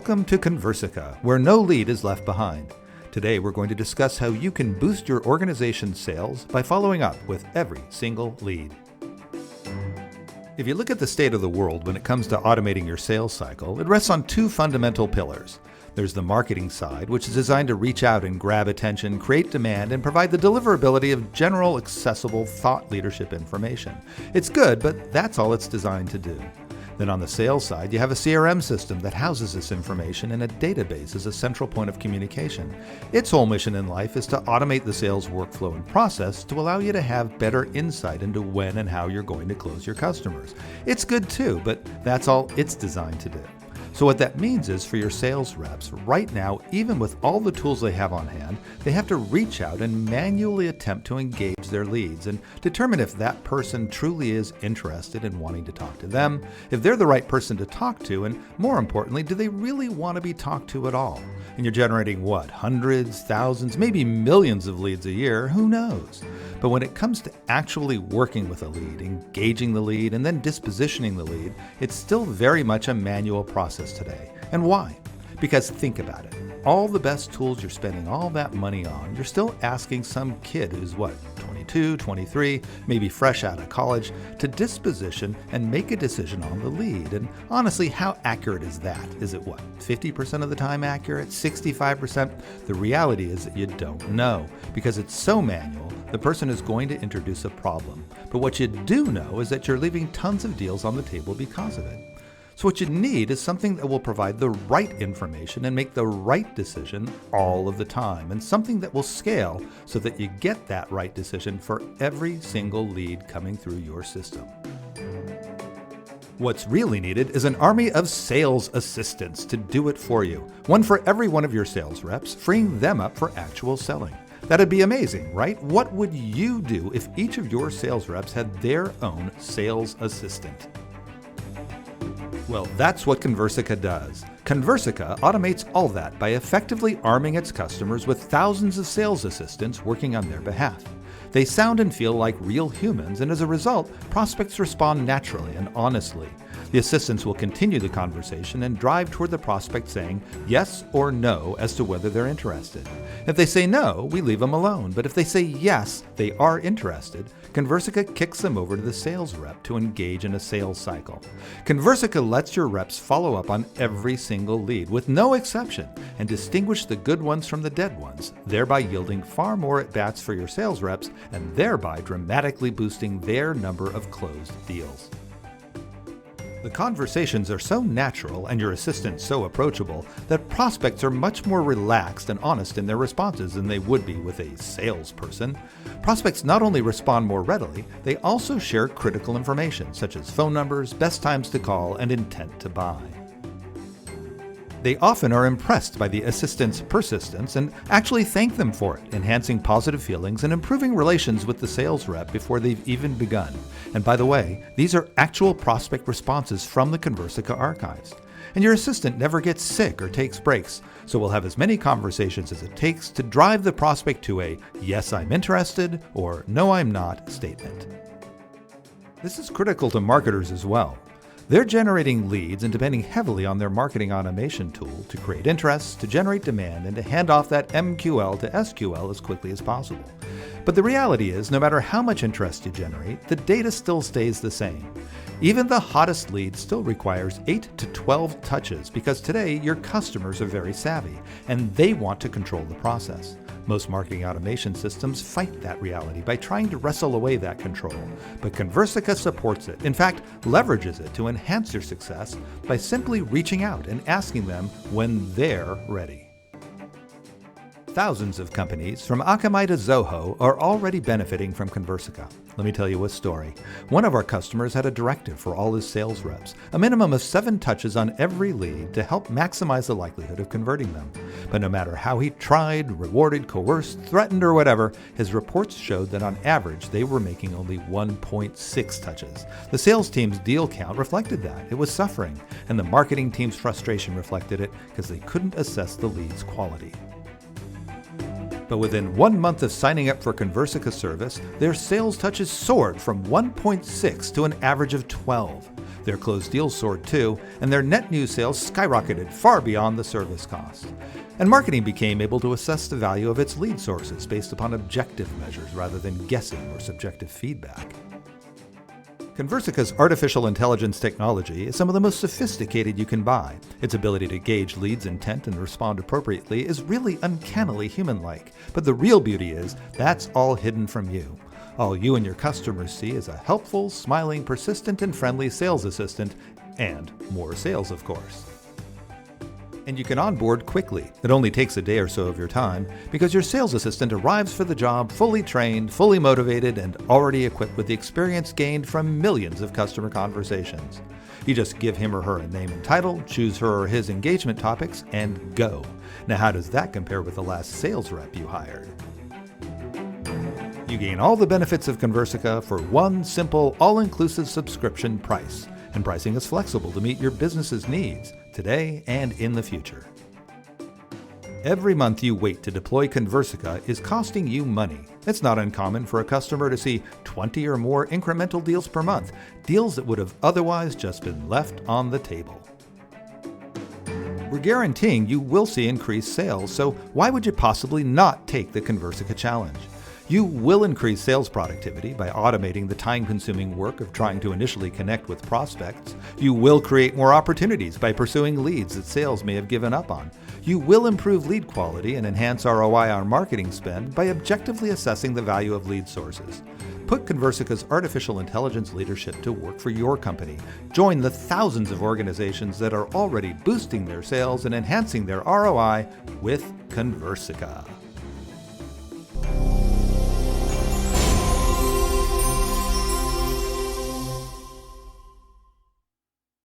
Welcome to Conversica, where no lead is left behind. Today we're going to discuss how you can boost your organization's sales by following up with every single lead. If you look at the state of the world when it comes to automating your sales cycle, it rests on two fundamental pillars. There's the marketing side, which is designed to reach out and grab attention, create demand, and provide the deliverability of general, accessible thought leadership information. It's good, but that's all it's designed to do. Then on the sales side, you have a CRM system that houses this information in a database as a central point of communication. Its whole mission in life is to automate the sales workflow and process to allow you to have better insight into when and how you're going to close your customers. It's good too, but that's all it's designed to do. So what that means is for your sales reps, right now, even with all the tools they have on hand, they have to reach out and manually attempt to engage their leads and determine if that person truly is interested in wanting to talk to them, if they're the right person to talk to, and more importantly, do they really want to be talked to at all? And you're generating what, hundreds, thousands, maybe millions of leads a year, who knows? But when it comes to actually working with a lead, engaging the lead, and then dispositioning the lead, it's still very much a manual process today. And why? Because think about it. All the best tools you're spending all that money on, you're still asking some kid who's 22, 23, maybe fresh out of college, to disposition and make a decision on the lead. And honestly, how accurate is that? Is it 50% of the time accurate? 65%? The reality is that you don't know. Because it's so manual, the person is going to introduce a problem. But what you do know is that you're leaving tons of deals on the table because of it. So what you need is something that will provide the right information and make the right decision all of the time, and something that will scale so that you get that right decision for every single lead coming through your system. What's really needed is an army of sales assistants to do it for you. One for every one of your sales reps, freeing them up for actual selling. That'd be amazing, right? What would you do if each of your sales reps had their own sales assistant? Well, that's what Conversica does. Conversica automates all that by effectively arming its customers with thousands of sales assistants working on their behalf. They sound and feel like real humans, and as a result, prospects respond naturally and honestly. The assistants will continue the conversation and drive toward the prospect saying yes or no as to whether they're interested. If they say no, we leave them alone, but if they say yes, they are interested, Conversica kicks them over to the sales rep to engage in a sales cycle. Conversica lets your reps follow up on every single lead with no exception and distinguish the good ones from the dead ones, thereby yielding far more at-bats for your sales reps and thereby dramatically boosting their number of closed deals. The conversations are so natural and your assistant so approachable that prospects are much more relaxed and honest in their responses than they would be with a salesperson. Prospects not only respond more readily, they also share critical information such as phone numbers, best times to call, and intent to buy. They often are impressed by the assistant's persistence and actually thank them for it, enhancing positive feelings and improving relations with the sales rep before they've even begun. And by the way, these are actual prospect responses from the Conversica archives. And your assistant never gets sick or takes breaks, so we'll have as many conversations as it takes to drive the prospect to a "yes, I'm interested" or "no, I'm not" statement. This is critical to marketers as well. They're generating leads and depending heavily on their marketing automation tool to create interest, to generate demand, and to hand off that MQL to SQL as quickly as possible. But the reality is, no matter how much interest you generate, the data still stays the same. Even the hottest lead still requires 8 to 12 touches because today your customers are very savvy and they want to control the process. Most marketing automation systems fight that reality by trying to wrestle away that control, but Conversica supports it, in fact, leverages it to enhance your success by simply reaching out and asking them when they're ready. Thousands of companies, from Akamai to Zoho, are already benefiting from Conversica. Let me tell you a story. One of our customers had a directive for all his sales reps, a minimum of 7 touches on every lead to help maximize the likelihood of converting them. But no matter how he tried, rewarded, coerced, threatened, or whatever, his reports showed that on average they were making only 1.6 touches. The sales team's deal count reflected that. It was suffering, and the marketing team's frustration reflected it because they couldn't assess the lead's quality. But within 1 month of signing up for Conversica service, their sales touches soared from 1.6 to an average of 12. Their closed deals soared too, and their net new sales skyrocketed far beyond the service costs. And marketing became able to assess the value of its lead sources based upon objective measures rather than guessing or subjective feedback. Conversica's artificial intelligence technology is some of the most sophisticated you can buy. Its ability to gauge leads' intent and respond appropriately is really uncannily human-like. But the real beauty is, that's all hidden from you. All you and your customers see is a helpful, smiling, persistent, and friendly sales assistant, and more sales, of course. And you can onboard quickly. It only takes a day or so of your time because your sales assistant arrives for the job fully trained, fully motivated, and already equipped with the experience gained from millions of customer conversations. You just give him or her a name and title, choose her or his engagement topics, and go. Now, how does that compare with the last sales rep you hired? You gain all the benefits of Conversica for one simple, all-inclusive subscription price. And pricing is flexible to meet your business's needs, today and in the future. Every month you wait to deploy Conversica is costing you money. It's not uncommon for a customer to see 20 or more incremental deals per month, deals that would have otherwise just been left on the table. We're guaranteeing you will see increased sales, so why would you possibly not take the Conversica challenge? You will increase sales productivity by automating the time-consuming work of trying to initially connect with prospects. You will create more opportunities by pursuing leads that sales may have given up on. You will improve lead quality and enhance ROI on marketing spend by objectively assessing the value of lead sources. Put Conversica's artificial intelligence leadership to work for your company. Join the thousands of organizations that are already boosting their sales and enhancing their ROI with Conversica.